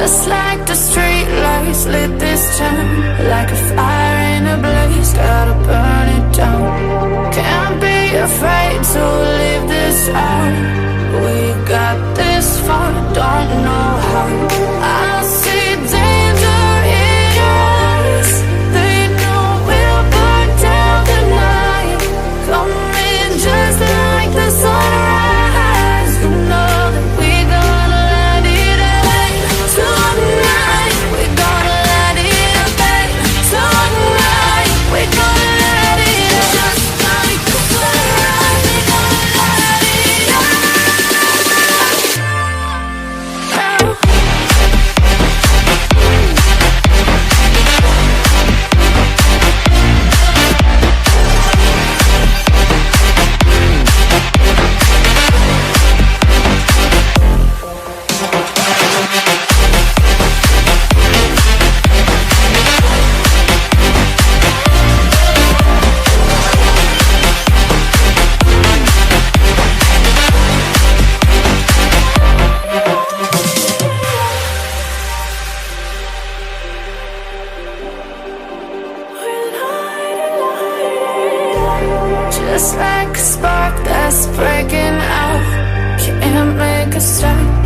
Just like the street lights lit this town, like a fire in a blaze, gotta burn it down. Can't be afraid to leave this out. We got this far, don't know how. I see danger in us. They know we'll burn down the night. Coming just like the sunrise. You know that we gonna let it out. Tonight, we gonna let it out. Tonight, we gonna let it out. Just like the sunrise, we gonna let it out. Just like a spark that's breaking out, can't make a stop.